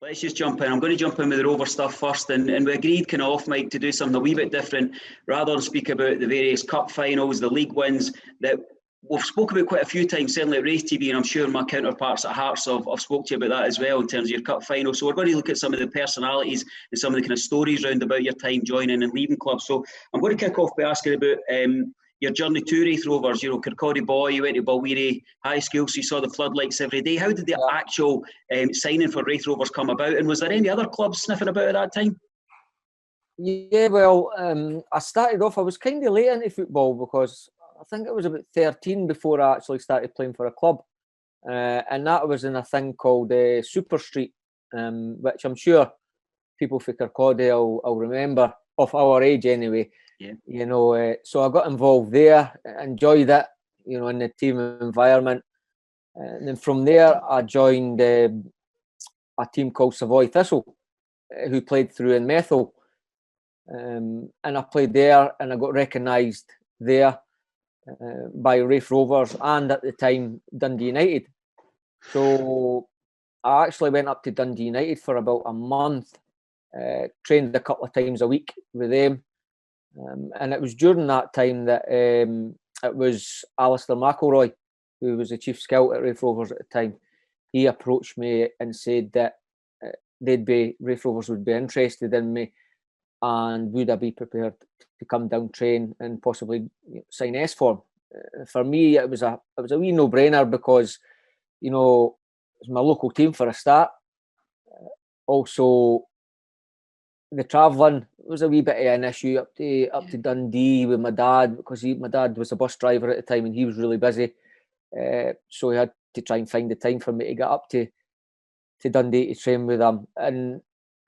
Let's just jump in. I'm going to jump in with the Rover stuff first, and we agreed kind of off mic to do something a wee bit different, rather than speak about the various cup finals, the league wins that we've spoken about quite a few times, certainly at RaithTV, and I'm sure my counterparts at Hearts have spoke to you about that as well in terms of your cup final. So we're going to look at some of the personalities and some of the kind of stories round about your time joining and leaving clubs. So I'm going to kick off by asking about your journey to Raith Rovers. You know, Kirkcaldy boy, you went to Balwearie High School, so you saw the floodlights every day. How did the actual signing for Raith Rovers come about, and was there any other clubs sniffing about at that time? Yeah, well, I started off, I was kind of late into football because I think it was about 13 before I actually started playing for a club. And that was in a thing called Super Street, which I'm sure people for Kirkcaldy will remember, of our age anyway. Yeah. You know, so I got involved there, enjoyed it, you know, in the team environment. And then from there, I joined a team called Savoy Thistle, who played through in Methil. And I played there, and I got recognised there by Raith Rovers and at the time Dundee United. So I actually went up to Dundee United for about a month, trained a couple of times a week with them. And it was during that time that it was Alistair McElroy, who was the chief scout at Raith Rovers at the time. He approached me and said that Raith Rovers would be interested in me, and would I be prepared to come down, train, and possibly sign S form. For me, it was a wee no-brainer because, you know, it's my local team for a start. Also, the travelling was a wee bit of an issue up to Dundee with my dad, because my dad was a bus driver at the time and he was really busy. So he had to try and find the time for me to get up to Dundee to train with him. And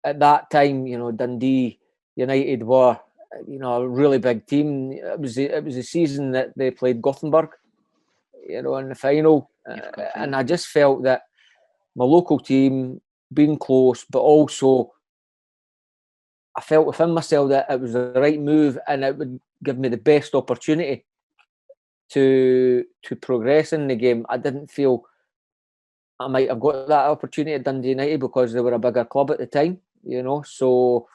at that time, you know, Dundee United were, you know, a really big team. It was a season that they played Gothenburg, you know, in the final. And I just felt that my local team, being close, but also I felt within myself that it was the right move and it would give me the best opportunity to progress in the game. I didn't feel I might have got that opportunity at Dundee United because they were a bigger club at the time, you know. So,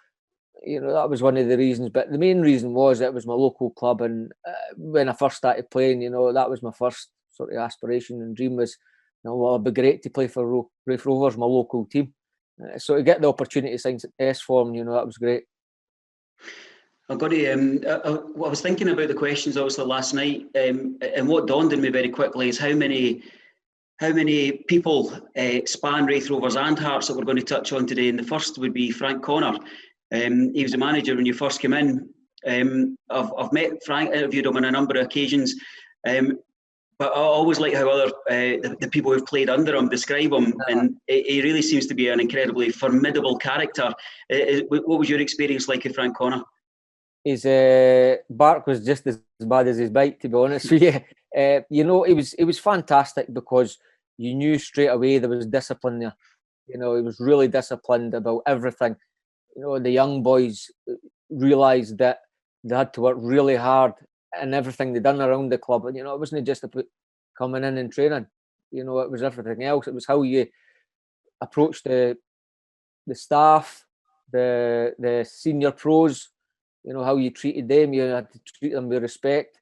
you know, that was one of the reasons. But the main reason was it was my local club, and when I first started playing, you know, that was my first sort of aspiration and dream was, you know, well, it'd be great to play for Raith Rovers, my local team. So to get the opportunity to sign S form, you know, that was great. I've got to. I was thinking about the questions obviously last night, and what dawned on me very quickly is how many people span Raith Rovers and Hearts that we're going to touch on today. And the first would be Frank Connor. He was a manager when you first came in. I've met Frank, interviewed him on a number of occasions. But I always like how other the people who've played under him describe him, and he really seems to be an incredibly formidable character. What was your experience like with Frank Connor? His bark was just as bad as his bite, to be honest with you. You know, it was fantastic because you knew straight away there was discipline there. You know, he was really disciplined about everything. You know, the young boys realised that they had to work really hard and everything they done around the club. And, you know, it wasn't just about coming in and training. You know, it was everything else. It was how you approached the staff, the senior pros, you know, how you treated them. You had to treat them with respect,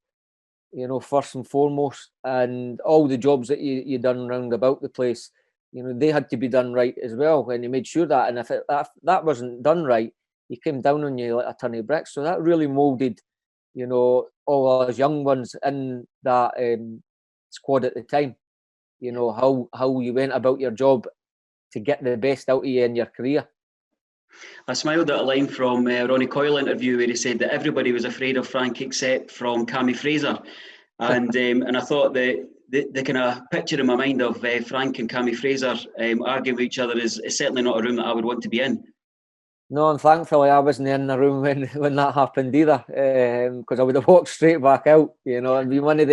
you know, first and foremost. And all the jobs that you done round about the place, you know, they had to be done right as well. And you made sure that. And if that wasn't done right, he came down on you like a ton of bricks. So that really moulded, you know, all us young ones in that squad at the time. You know, how you went about your job to get the best out of you in your career. I smiled at a line from Ronnie Coyle interview where he said that everybody was afraid of Frank except from Cammy Fraser, and I thought that the kind of picture in my mind of Frank and Cammy Fraser arguing with each other is certainly not a room that I would want to be in. No, and thankfully I wasn't in the room when that happened either, because I would have walked straight back out. You know, it'd be one of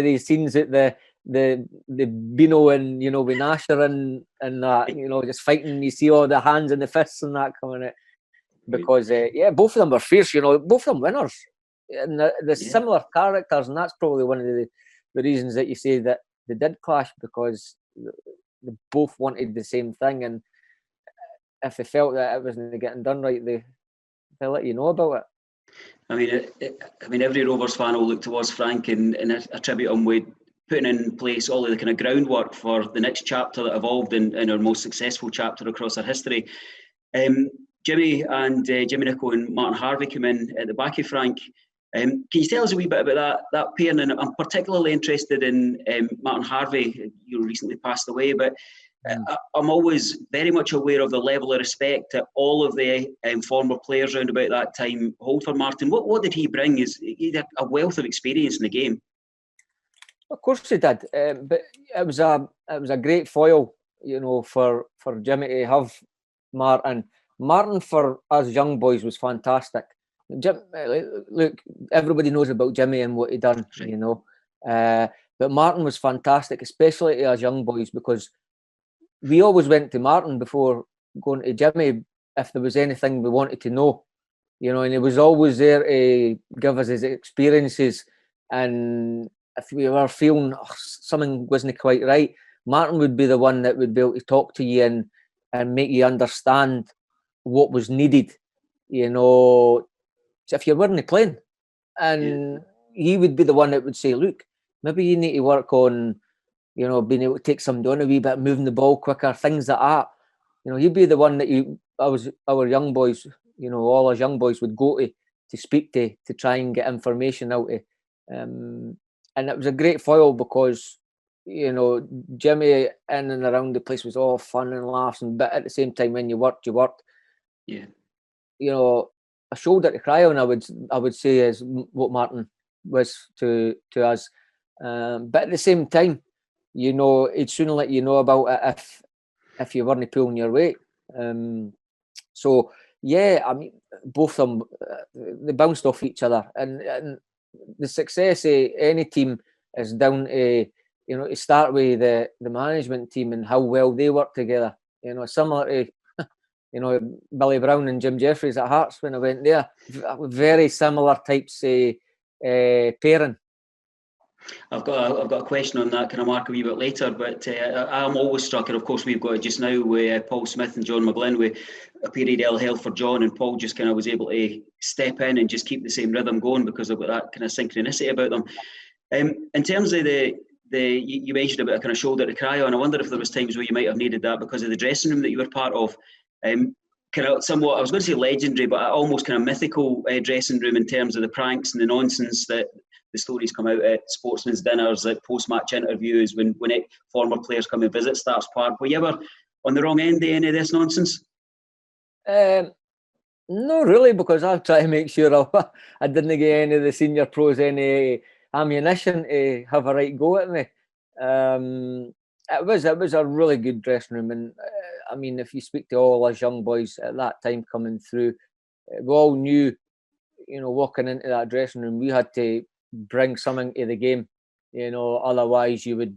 these scenes at the Beano and, you know, with Nasher and that, you know, just fighting. You see all the hands and the fists and that coming out, because both of them were fierce. You know, both of them winners, and the similar characters, and that's probably one of the reasons that you say that they did clash, because they both wanted the same thing. And if they felt that it wasn't getting done right, they'll let you know about it. I mean, every Rovers fan will look towards Frank and attribute him with putting in place all of the kind of groundwork for the next chapter that evolved in our most successful chapter across our history. Jimmy Nicol and Martin Harvey come in at the back of Frank. Can you tell us a wee bit about that pair? And I'm particularly interested in Martin Harvey, who recently passed away, but I'm always very much aware of the level of respect that all of the former players around about that time hold for Martin. What did he bring? He had a wealth of experience in the game. Of course he did, but it was a great foil, for Jimmy to have Martin. Martin for us young boys was fantastic. Look, everybody knows about Jimmy and what he done, but Martin was fantastic, especially to us young boys, because we always went to Martin before going to Jimmy if there was anything we wanted to know, and he was always there to give us his experiences. And if we were feeling something wasn't quite right, Martin would be the one that would be able to talk to you and make you understand what was needed, if you weren't playing. And he would be the one that would say, look, maybe you need to work on being able to take somebody on a wee bit, moving the ball quicker, things like that. He'd be the one that our young boys, all our young boys would go to speak to try and get information out of. And it was a great foil because, Jimmy in and around the place was all fun and laughs, but at the same time, when you worked. Yeah. A shoulder to cry on, I would say, is what Martin was to us. But at the same time, he'd soon let you know about it if you weren't pulling your weight. So yeah, I mean, both of them they bounced off each other, and the success of any team is down to to start with the management team and how well they work together. Similar to Billy Brown and Jim Jeffries at Hearts when I went there. Very similar types of pairing. I've got a question on that. Can I mark a wee bit later? But I'm always struck, and of course we've got it just now with Paul Smith and John McGlynn with a period ill health for John, and Paul just kind of was able to step in and just keep the same rhythm going because of that kind of synchronicity about them. In terms of you mentioned about a kind of shoulder to cry on. I wonder if there was times where you might have needed that because of the dressing room that you were part of. Kind of somewhat, I was going to say legendary, but almost kind of mythical dressing room in terms of the pranks and the nonsense that the stories come out at sportsmen's dinners, at post-match interviews, when former players come and visit Starks Park. Were you ever on the wrong end of any of this nonsense? No, really, because I try to make sure I didn't get any of the senior pros any ammunition to have a right go at me. It was a really good dressing room, and I mean, if you speak to all us young boys at that time coming through, we all knew, walking into that dressing room, we had to bring something to the game. Otherwise you'd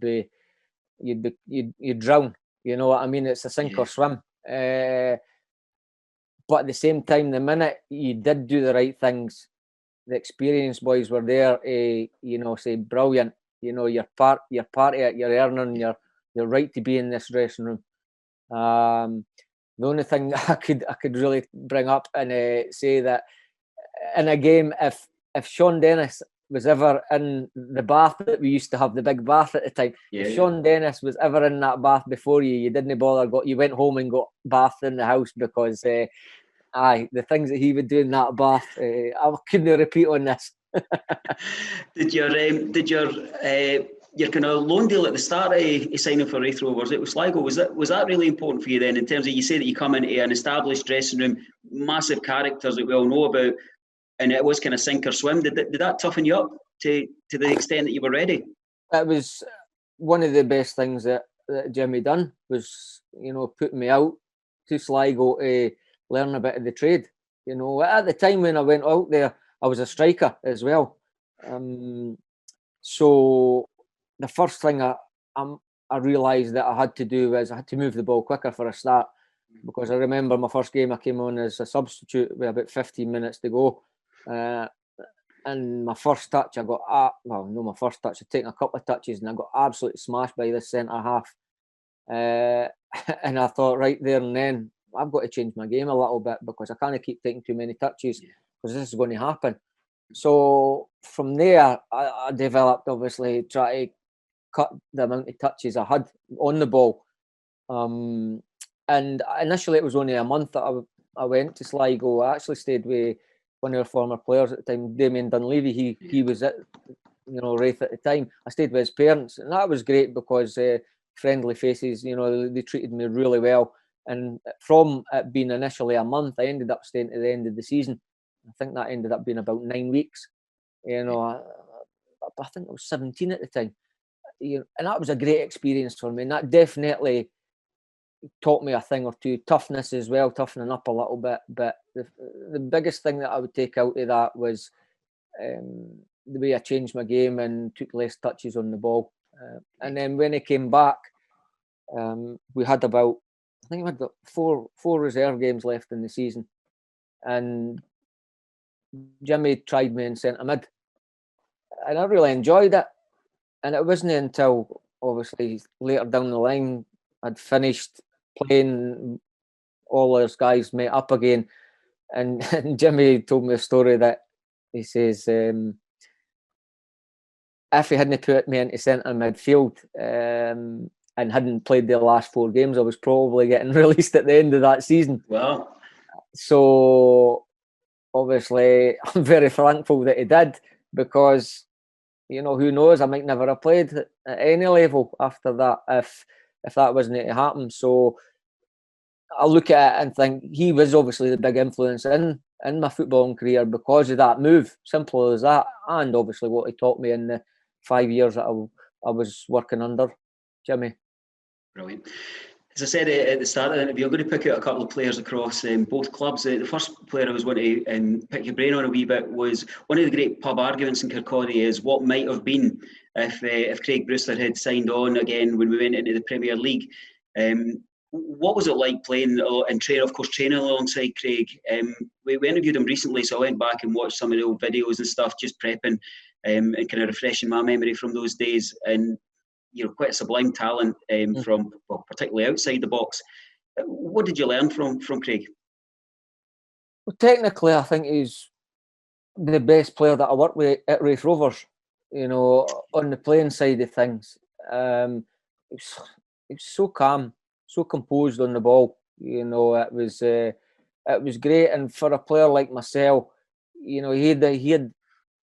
drown. You know what I mean? It's a sink or swim. But at the same time, the minute you did do the right things, the experienced boys were there. Say brilliant. You're part of it. You're earning your right to be in this dressing room. The only thing I could really bring up and say that in a game, if Sean Dennis was ever in the bath that we used to have, the big bath at the time, if Sean Dennis was ever in that bath before you didn't bother. You went home and got bathed in the house because the things that he would do in that bath, I couldn't repeat on this. Did your kind of loan deal at the start of signing for Raith Rovers, it was Sligo, was that really important for you then, in terms of, you say that you come into an established dressing room, massive characters that we all know about, and it was kind of sink or swim? Did that toughen you up to the extent that you were ready? It was one of the best things that Jimmy done, was putting me out to Sligo to learn a bit of the trade. At the time when I went out there, I was a striker as well. So the first thing I realised that I had to do was I had to move the ball quicker for a start, because I remember my first game I came on as a substitute with about 15 minutes to go. And my first touch, I'd taken a couple of touches and I got absolutely smashed by this centre half. And I thought right there and then, I've got to change my game a little bit because I can't keep taking too many touches because this is going to happen. So from there, I developed, obviously, try to cut the amount of touches I had on the ball. And initially it was only a month that I went to Sligo. I actually stayed with one of our former players at the time, Damien Dunleavy. He was at Raith at the time. I stayed with his parents, and that was great because friendly faces, they treated me really well. And from it being initially a month, I ended up staying to the end of the season. I think that ended up being about 9 weeks. I think I was 17 at the time. And that was a great experience for me. And that definitely taught me a thing or two. Toughness as well, toughening up a little bit. But the biggest thing that I would take out of that was the way I changed my game and took less touches on the ball. And then when I came back, we had about, I think we had four reserve games left in the season. And Jimmy tried me in centre mid. And I really enjoyed it. And it wasn't until, obviously, later down the line, I'd finished playing, all those guys met up again. And Jimmy told me a story that he says, if he hadn't put me into centre midfield and hadn't played the last 4 games, I was probably getting released at the end of that season. Wow. So, obviously, I'm very thankful that he did because, who knows, I might never have played at any level after that if that wasn't to happen. So I look at it and think he was obviously the big influence in my footballing career because of that move, simple as that, and obviously what he taught me in the 5 years that I was working under Jimmy. Brilliant. As I said at the start of the interview, I'm going to pick out a couple of players across both clubs. The first player I was going to pick your brain on a wee bit was one of the great pub arguments in Kirkcaldy is what might have been if Craig Brewster had signed on again when we went into the Premier League. What was it like playing and training alongside Craig? We interviewed him recently, so I went back and watched some of the old videos and stuff, just prepping and kind of refreshing my memory from those days. And quite a sublime talent from, particularly outside the box. What did you learn from Craig? Well, technically, I think he's the best player that I worked with at Raith Rovers. On the playing side of things, he was so calm, so composed on the ball. It was great. And for a player like myself, he had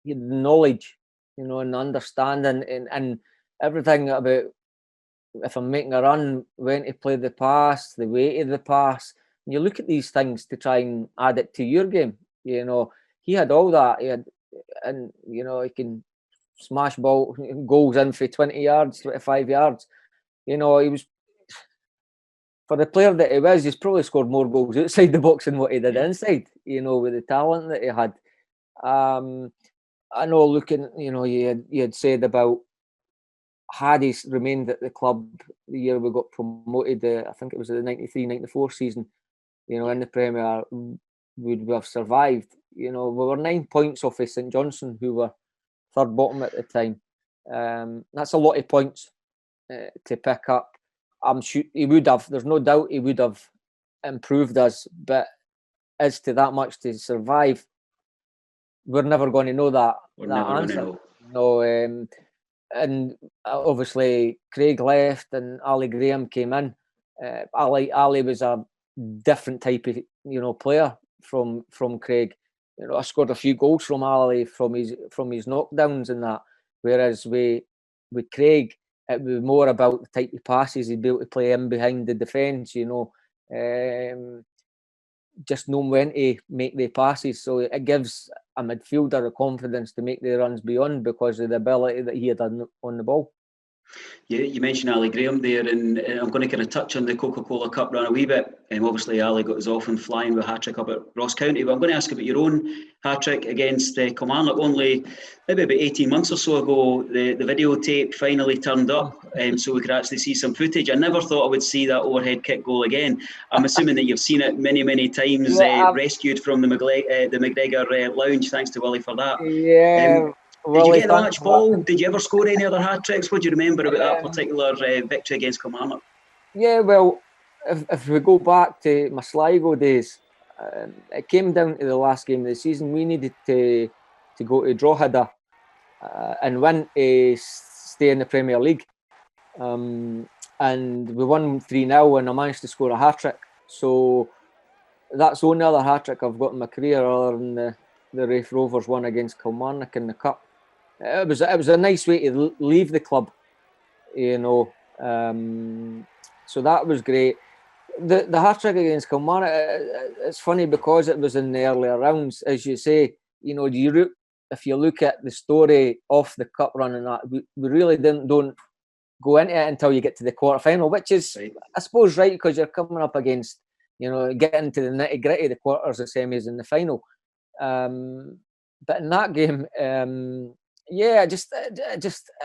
knowledge, and understanding and everything about if I'm making a run, when to play the pass, the weight of the pass. And you look at these things to try and add it to your game. He had all that. He can smash goals in for 20 yards, 25 yards. He was, for the player that he was, he's probably scored more goals outside the box than what he did inside, with the talent that he had. I know looking, you had said about had he remained at the club the year we got promoted, I think it was the 93-94 season, in the Premier, would we have survived? We were 9 points off of St Johnstone, who were third bottom at the time. That's a lot of points to pick up. I'm sure he would have, there's no doubt he would have improved us, but as to that much to survive, we're never going to know that answer. And obviously Craig left and Ali Graham came in. Ali was a different type of player from Craig. I scored a few goals from Ali from his knockdowns and that. Whereas with Craig, it was more about the type of passes he'd be able to play in behind the defence. Just knowing when to make the passes. So it gives a midfielder the confidence to make the runs beyond because of the ability that he had on the ball. Yeah, you mentioned Ali Graham there, and I'm going to kind of touch on the Coca-Cola Cup run a wee bit. Obviously, Ali got us off and flying with a hat-trick up at Ross County, but I'm going to ask about your own hat-trick against Kilmarnock. Only maybe about 18 months or so ago, the videotape finally turned up, so we could actually see some footage. I never thought I would see that overhead kick goal again. I'm assuming that you've seen it many, many times, rescued from the McGregor lounge. Thanks to Willie for that. Yeah. Did you get that much ball? Did you ever score any other hat-tricks? What do you remember about that particular victory against Kilmarnock? Yeah, well, if we go back to my Sligo days, it came down to the last game of the season. We needed to go to Drogheda and win to stay in the Premier League. And we won 3-0 and I managed to score a hat-trick. So that's the only other hat-trick I've got in my career other than the Raith Rovers one against Kilmarnock in the Cup. It was a nice way to leave the club, you know. So that was great. The hat-trick against Kilmarnock, it's funny because it was in the earlier rounds, as you say. You know, if you look at the story of the cup run and that, we really don't go into it until you get to the quarter-final, which is, right, I suppose, right, because you're coming up against, you know, getting to the nitty-gritty, the quarters, the semis and the final. But in that game, yeah, just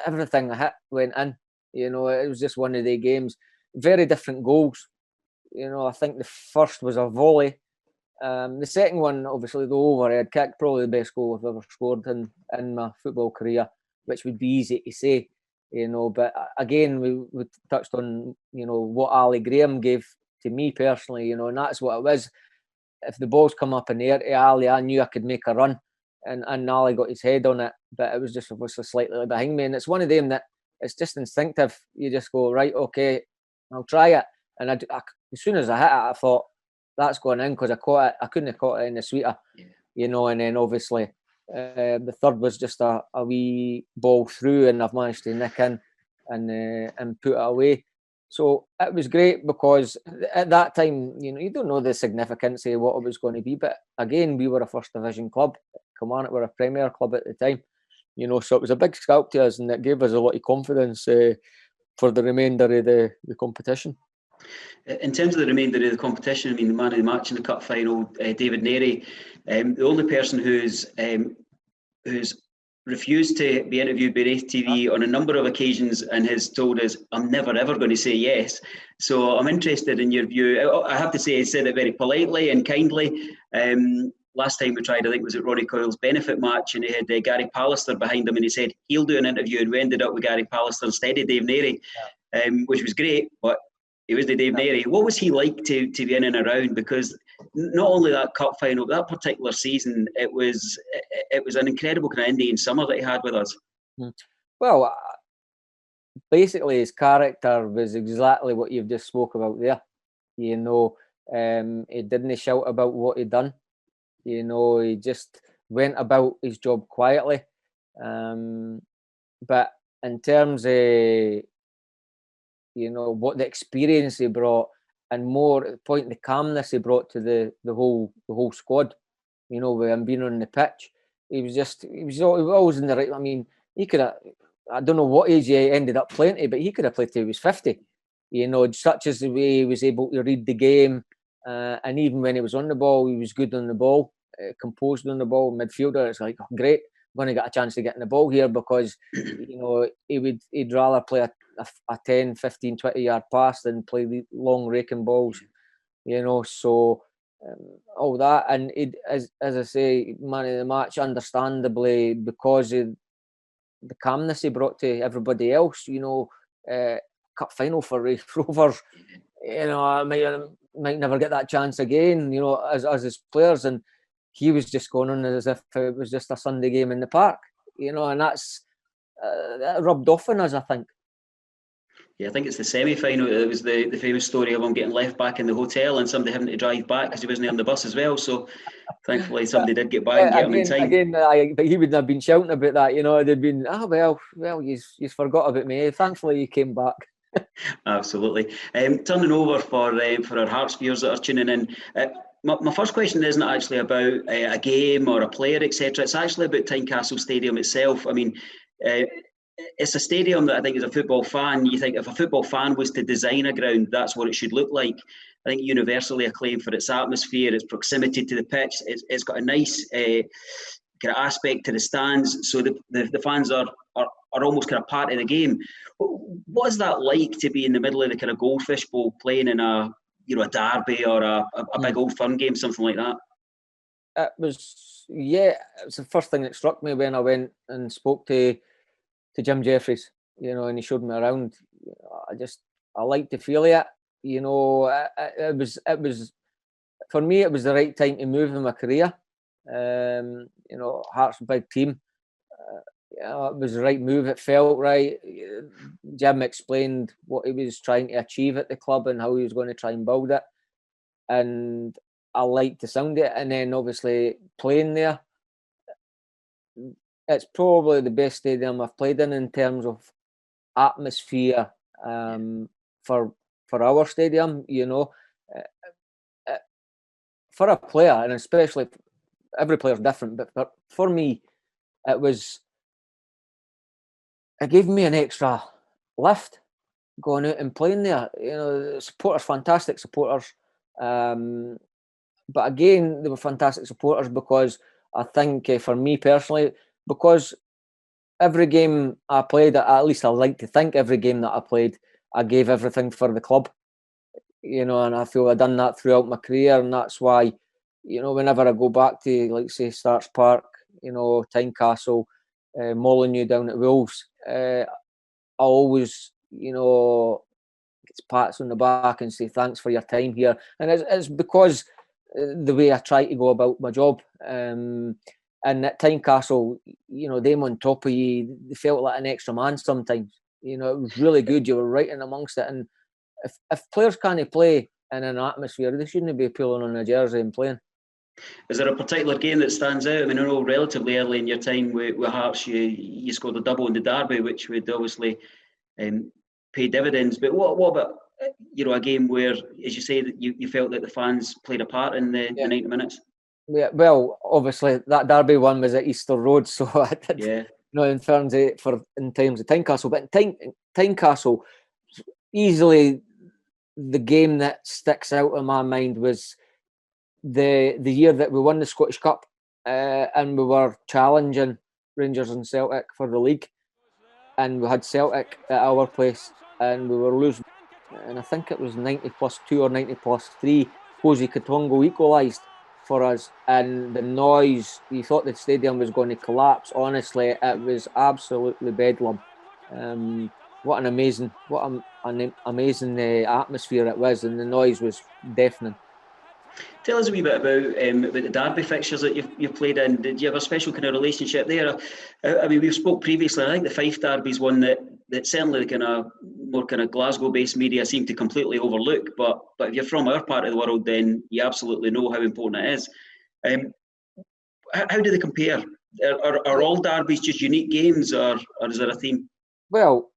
everything I hit went in. You know, it was just one of the games. Very different goals. You know, I think the first was a volley. The second one, obviously, the overhead kick, probably the best goal I've ever scored in my football career, which would be easy to say, you know. But again, we touched on, you know, what Ali Graham gave to me personally, you know, and that's what it was. If the ball's come up in the air to Ali, I knew I could make a run, and Ali got his head on it, but it was just obviously slightly behind me. And it's one of them that it's just instinctive. You just go, right, okay, I'll try it. And I, as soon as I hit it, I thought, that's going in, because I caught it. I couldn't have caught it in the sweeter, you know. And then obviously the third was just a wee ball through, and I've managed to nick in and put it away. So it was great because at that time, you know, you don't know the significance of what it was going to be. But again, we were a first division club. Kilmarnock were a Premier club at the time, you know. So it was a big scalp to us, and it gave us a lot of confidence for the remainder of the competition. In terms of the remainder of the competition, I mean, the man of the match in the cup final, David Narey, the only person who's refused to be interviewed by RaithTV on a number of occasions and has told us, I'm never ever going to say yes. So I'm interested in your view. I have to say, he said it very politely and kindly. Last time we tried, I think, was at Ronnie Coyle's benefit match, and he had Gary Pallister behind him, and he said he'll do an interview, and we ended up with Gary Pallister instead of Dave Narey, which was great. But it was the Dave Narey. What was he like to be in and around? Because not only that cup final, but that particular season, it was an incredible kind of Indian summer that he had with us. Well, basically his character was exactly what you've just spoke about there. You know, he didn't shout about what he'd done. You know, he just went about his job quietly. But in terms of, you know, what the experience he brought, and more at the point, the calmness he brought to the whole squad, you know, with him being on the pitch, he was always in the right. I mean, he could have, I don't know what age he ended up playing to, but he could have played till he was 50. You know, such as the way he was able to read the game, and even when he was on the ball, he was good on the ball, composed on the ball. Midfielder, it's like, oh, great, I'm going to get a chance to get in the ball here, because you know, he'd rather play a 10, 15, 20 yard pass than play the long raking balls, you know. So all that, and as I say, man of the match, understandably, because of the calmness he brought to everybody else, you know. Cup final for Raith Rovers, you know, I might never get that chance again, you know, as his players, and he was just going on as if it was just a Sunday game in the park, you know, and that rubbed off on us, I think. Yeah, I think it's the semi-final. It was the famous story of him getting left back in the hotel and somebody having to drive back because he wasn't on the bus as well. So thankfully somebody did get by and get him in time. But he wouldn't have been shouting about that, you know. They'd been, well, you forgot about me. Thankfully he came back. Absolutely. Turning over for our Hearts viewers that are tuning in, my first question isn't actually about a game or a player, etc. It's actually about Tynecastle Stadium itself. I mean, it's a stadium that I think, as a football fan, you think if a football fan was to design a ground, that's what it should look like. I think universally acclaimed for its atmosphere, its proximity to the pitch. It's got a nice kind of aspect to the stands, so the fans are almost kind of part of the game. What is that like to be in the middle of the kind of Goldfish Bowl, playing in a derby or a big Old Firm game, something like that? It was the first thing that struck me when I went and spoke to Jim Jeffries, you know, and he showed me around. I like the feel of it, you know, it was for me, it was the right time to move in my career. You know, Hearts a big team. It was the right move. It felt right. Jim explained what he was trying to achieve at the club and how he was going to try and build it. And I liked the sound of it. And then obviously playing there, it's probably the best stadium I've played in terms of atmosphere for our stadium. You know, for a player, and especially every player's different, but for me, it gave me an extra lift going out and playing there. You know, the supporters, fantastic supporters. But again, they were fantastic supporters because I think for me personally, because every game I played, at least I like to think every game that I played, I gave everything for the club. You know, and I feel I've done that throughout my career, and that's why, you know, whenever I go back to, like, say, Starks Park, you know, Tynecastle, Molyneux down at Wolves, I always, you know, get pats on the back and say thanks for your time here. And it's because the way I try to go about my job. And at Tynecastle, you know, them on top of you, they felt like an extra man sometimes. You know, it was really good. You were right in amongst it. And if players can't play in an atmosphere, they shouldn't be pulling on a jersey and playing. Is there a particular game that stands out? I mean, I know relatively early in your time with Hearts, you scored a double in the derby, which would obviously pay dividends. But what about, you know, a game where, as you say, that you felt that the fans played a part in the 90 minutes? Yeah, well, obviously that derby one was at Easter Road, so I did. Yeah. You know, in terms of Tynecastle, but Tynecastle, easily the game that sticks out in my mind was the year that we won the Scottish Cup, and we were challenging Rangers and Celtic for the league, and we had Celtic at our place, and we were losing, and I think it was 90+2 or 90+3. Josie Katongo equalised for us, and the noise, you thought the stadium was going to collapse. Honestly, it was absolutely bedlam. What an amazing atmosphere it was, and the noise was deafening. Tell us a wee bit about the derby fixtures that you've played in. Did you have a special kind of relationship there? I mean, we've spoke previously. I think the Fife derby is one that certainly the kind of more kind of Glasgow-based media seem to completely overlook. But if you're from our part of the world, then you absolutely know how important it is. How do they compare? Are all derbies just unique games, or is there a theme? Well,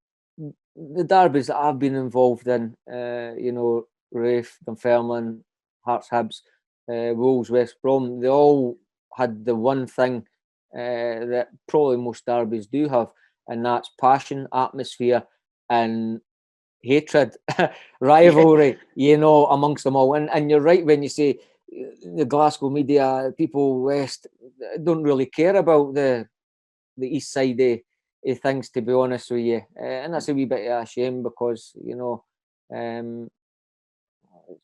the derbies that I've been involved in, you know, Raith, Dunfermline, Hearts, Hibs, Wolves, West Brom, they all had the one thing that probably most derbies do have, and that's passion, atmosphere, and hatred, rivalry, you know, amongst them all. And you're right when you say the Glasgow media, people west, don't really care about the east side of things, to be honest with you. And that's a wee bit of a shame because, you know,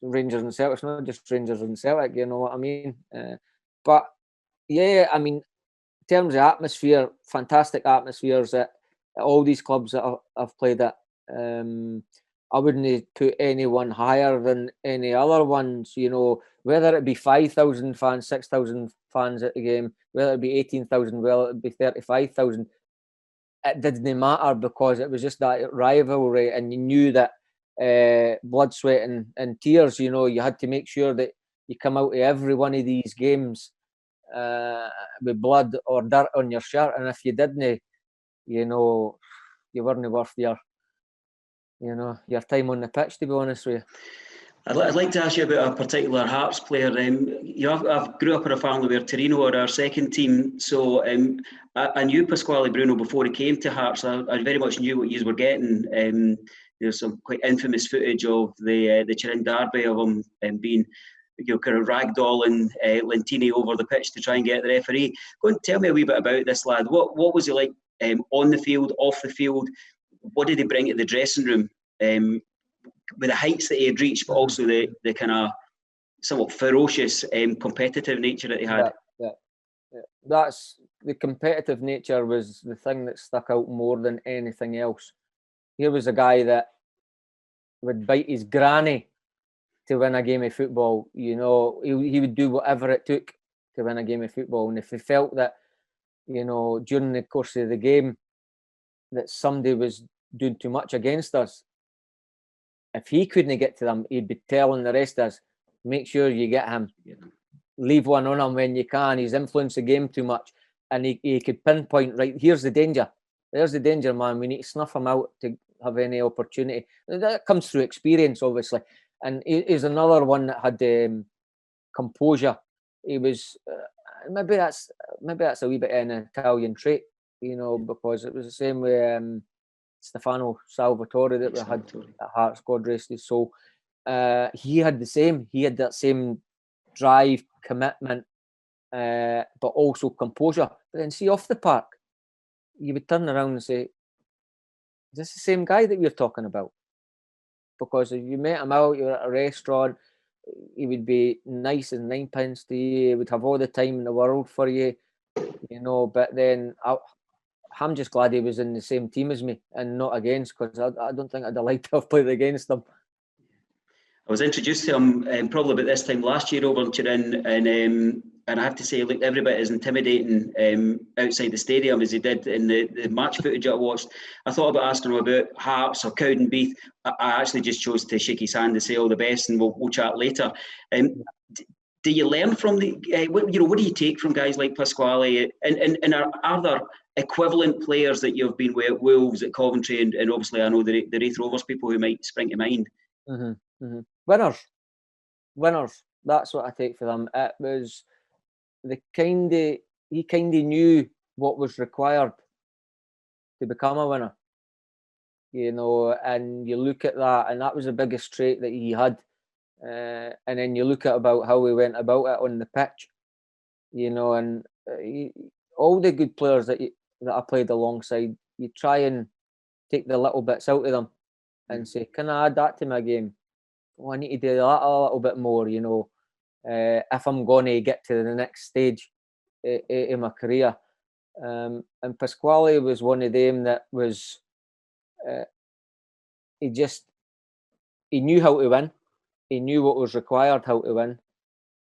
Rangers and Celtic's not just Rangers and Celtic, you know what I mean? But yeah, I mean, in terms of atmosphere, fantastic atmospheres at all these clubs that I've played at. I wouldn't put anyone higher than any other ones, you know, whether it be 5,000 fans, 6,000 fans at the game, whether it be 18,000, whether it be 35,000. It didn't matter because it was just that rivalry, and you knew that blood, sweat and tears, you know, you had to make sure that you come out of every one of these games with blood or dirt on your shirt, and if you didn't, you know, you weren't worth your time on the pitch, to be honest with you. I'd like to ask you about a particular Hearts player. You know, I've grew up in a family where Torino are our second team, so I knew Pasquale Bruno before he came to Hearts. I very much knew what you were getting. There's some quite infamous footage of the Turin derby of him being, you know, kind of ragdolling Lentini over the pitch to try and get the referee. Go and tell me a wee bit about this lad. What was he like on the field, off the field? What did he bring to the dressing room? With the heights that he had reached, but also the kind of somewhat ferocious competitive nature that he had. Yeah. That's the competitive nature was the thing that stuck out more than anything else. Here was a guy that would bite his granny to win a game of football. You know, he would do whatever it took to win a game of football. And if he felt that, you know, during the course of the game that somebody was doing too much against us, if he couldn't get to them, he'd be telling the rest of us, make sure you get him. Leave one on him when you can. He's influenced the game too much. And he could pinpoint, right, here's the danger. There's the danger, man. We need to snuff him out to have any opportunity. That comes through experience, obviously. And he's another one that had composure. He was maybe that's a wee bit an Italian trait, you know, because it was the same with Stefano Salvatore that we had at Hearts, God rest his soul. He had the same. He had that same drive, commitment, but also composure. But then see off the park, you would turn around and say, is this the same guy that we're talking about? Because if you met him out, you're at a restaurant, he would be nice as ninepence to you, he would have all the time in the world for you, you know, but then I'm just glad he was in the same team as me and not against, because I don't think I'd have liked to have played against him. I was introduced to him probably about this time last year over in Turin, and I have to say, he looked every bit as intimidating outside the stadium as he did in the match footage I watched. I thought about asking him about Hearts or Cowdenbeath. I actually just chose to shake his hand to say all the best, and we'll chat later. Do you learn from what do you take from guys like Pasquale? And are there equivalent players that you've been with at Wolves, at Coventry, and obviously I know the Raith Rovers people who might spring to mind? Mm-hmm, mm-hmm. Winners. That's what I take for them. It was he kind of knew what was required to become a winner, you know. And you look at that, and that was the biggest trait that he had. And then you look at about how he went about it on the pitch, you know. And all the good players that I played alongside, you try and take the little bits out of them and say, can I add that to my game? Oh, I need to do that a little bit more, you know, if I'm going to get to the next stage in my career. And Pasquale was one of them that was, he knew how to win. He knew what was required, how to win,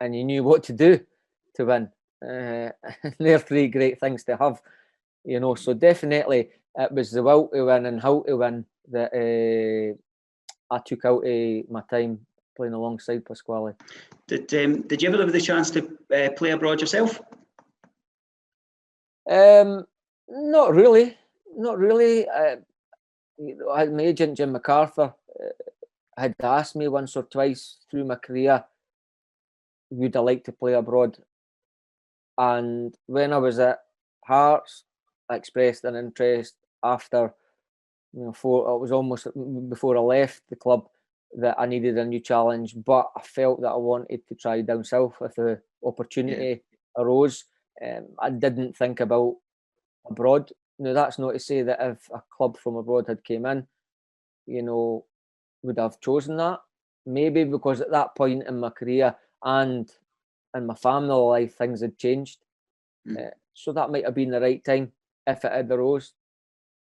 and he knew what to do to win. They're three great things to have, you know. So definitely it was the will to win and how to win that I took out of my time playing alongside Pasquale. Did you ever have the chance to play abroad yourself? Not really. My agent Jim MacArthur had asked me once or twice through my career, would I like to play abroad? And when I was at Hearts, I expressed an interest after, you know, it was almost before I left the club that I needed a new challenge, but I felt that I wanted to try down south if the opportunity arose. I didn't think about abroad. Now, that's not to say that if a club from abroad had came in, you know, would have chosen that. Maybe because at that point in my career and in my family life, things had changed. So that might have been the right time if it had arose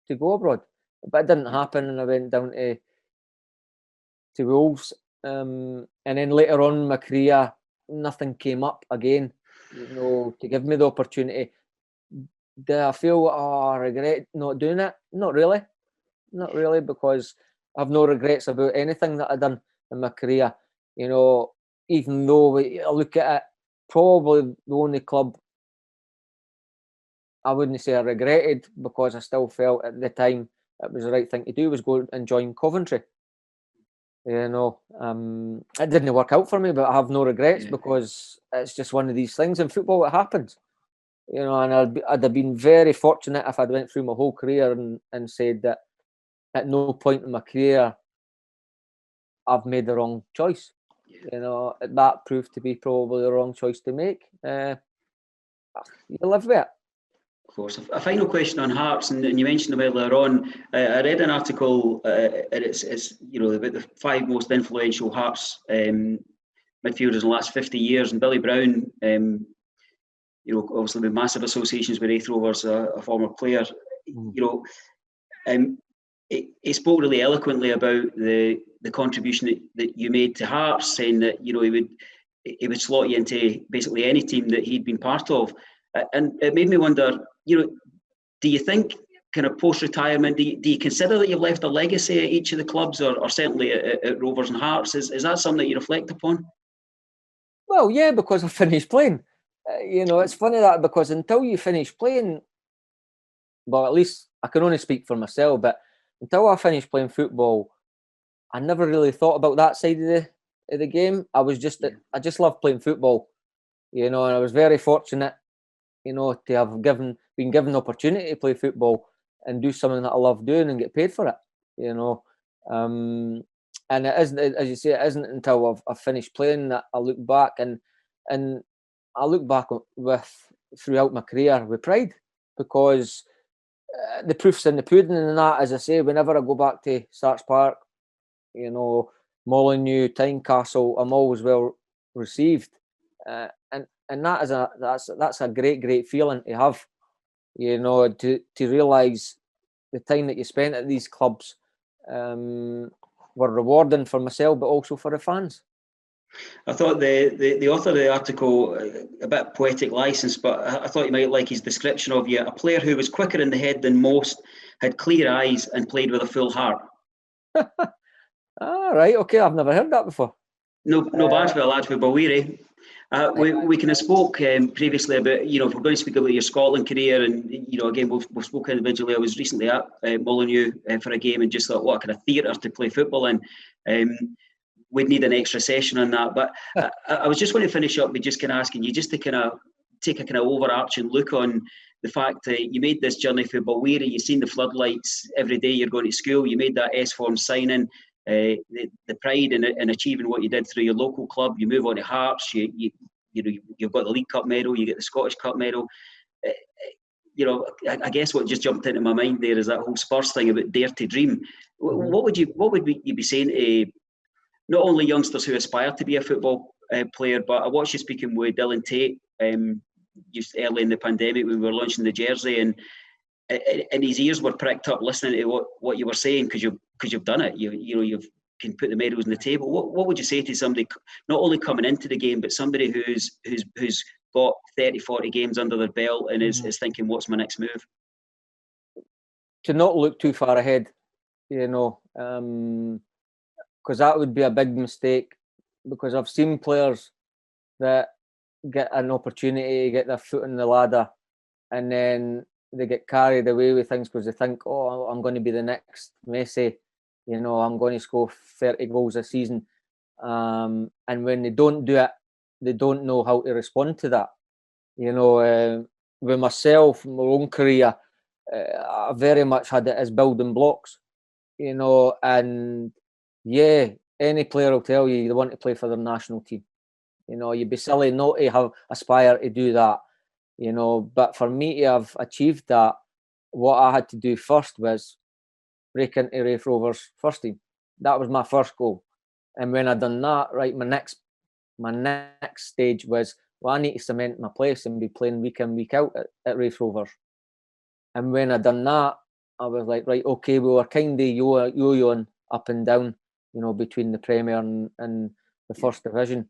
to go abroad. But it didn't happen, and I went down to Wolves. And then later on in my career, nothing came up again, you know, to give me the opportunity. Do I feel I regret not doing it? Not really, because I've no regrets about anything that I've done in my career. You know, even though I look at it, probably the only club I wouldn't say I regretted, because I still felt at the time it was the right thing to do, was go and join Coventry. You know, it didn't work out for me, but I have no regrets because it's just one of these things in football. It happens, you know. And I'd have been very fortunate if I'd went through my whole career and said that at no point in my career I've made the wrong choice. You know, that proved to be probably the wrong choice to make. You live with it. Of course. A final question on Hearts, and you mentioned them earlier on. I read an article, and it's you know, about the 5 most influential Hearts midfielders in the last 50 years, and Billy Brown, you know, obviously with massive associations with Raith Rovers, a former player, you know, he spoke really eloquently about the the contribution that you made to Hearts, saying that he would slot you into basically any team that he'd been part of, and it made me wonder, do you think kind of post-retirement, do you consider that you've left a legacy at each of the clubs, or certainly at Rovers and Hearts? Is that something that you reflect upon? Well, yeah, because I finished playing. It's funny that, because until you finish playing, well, at least I can only speak for myself, but until I finished playing football, I never really thought about that side of the game. I just loved playing football, and I was very fortunate, to have been given the opportunity to play football and do something that I love doing and get paid for it, and it isn't, as you say, it isn't until I've finished playing that I look back, and I look back throughout my career with pride, because the proof's in the pudding, and that, as I say, whenever I go back to Sarts Park, Molyneux, Tynecastle, I'm always well received, and that's a great feeling to have, to realise the time that you spent at these clubs were rewarding for myself, but also for the fans. I thought the author of the article, a bit poetic license, but I thought you might like his description of you: a player who was quicker in the head than most, had clear eyes, and played with a full heart. Right, okay, I've never heard that before. No bad for a lad with Bawiri. We kind of spoke previously about, if we're going to speak about your Scotland career, and again we've spoken individually. I was recently at Molyneux for a game, and just thought, what kind of theatre to play football in. We'd need an extra session on that, but I was just going to finish up with just kind of asking you just to kind of take a kind of overarching look on the fact that you made this journey for Bawiri. You've seen the floodlights every day you're going to school. You made that S-form signing. The pride in achieving what you did through your local club. You move on to Hearts. You've got the League Cup medal. You get the Scottish Cup medal. I guess what just jumped into my mind there is that whole Spurs thing about dare to dream. What would you be saying to not only youngsters who aspire to be a football player, but I watched you speaking with Dylan Tate just early in the pandemic when we were launching the jersey, and his ears were pricked up listening to what you were saying, because you've done it. You can put the medals on the table. What would you say to somebody not only coming into the game, but somebody who's got 30, 40 games under their belt and is thinking, what's my next move? To not look too far ahead, because that would be a big mistake, because I've seen players that get an opportunity to get their foot in the ladder, and then they get carried away with things because they think, oh, I'm going to be the next Messi, I'm going to score 30 goals a season. And when they don't do it, they don't know how to respond to that. With myself, my own career, I very much had it as building blocks, and yeah, any player will tell you they want to play for their national team. You'd be silly not to aspire to do that. But for me to have achieved that, what I had to do first was break into Raith Rovers first team. That was my first goal. And when I'd done that, right, my next stage was, well, I need to cement my place and be playing week in, week out at Raith Rovers. And when I'd done that, I was like, right, okay, we were kind of yo-yoing up and down, between the Premier and the First Division,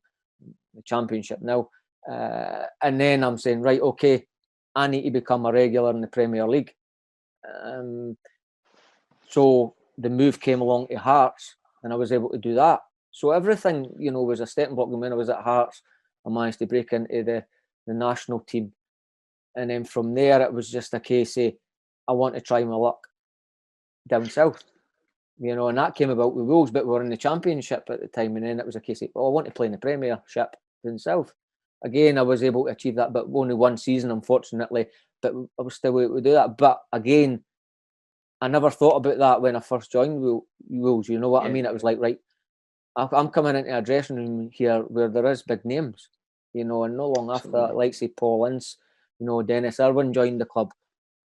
the Championship now. And then I'm saying, right, okay, I need to become a regular in the Premier League. So the move came along to Hearts, and I was able to do that. So everything, was a stepping block. When I was at Hearts, I managed to break into the national team. And then from there, it was just a case of, I want to try my luck down south. And that came about with Wolves, but we were in the Championship at the time. And then it was a case of, I want to play in the Premiership down south. Again, I was able to achieve that, but only one season, unfortunately. But I was still able to do that. But again, I never thought about that when I first joined Wolves. You know what I mean? It was like, right, I'm coming into a dressing room here where there is big names, and not long after that, like say Paul Ince, Dennis Irwin joined the club.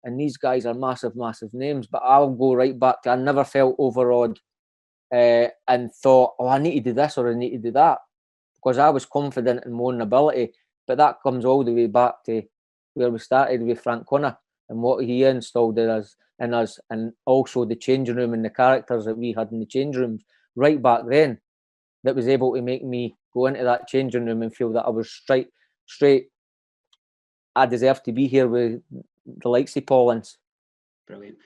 And these guys are massive, massive names. But I'll go right back to, I never felt overawed and thought, oh, I need to do this or I need to do that. Because I was confident in my own ability. But that comes all the way back to where we started with Frank Connor. and what he installed in us, and also the changing room and the characters that we had in the change rooms right back then, that was able to make me go into that changing room and feel that I was straight. I deserve to be here with the likes of Paulins. Brilliant.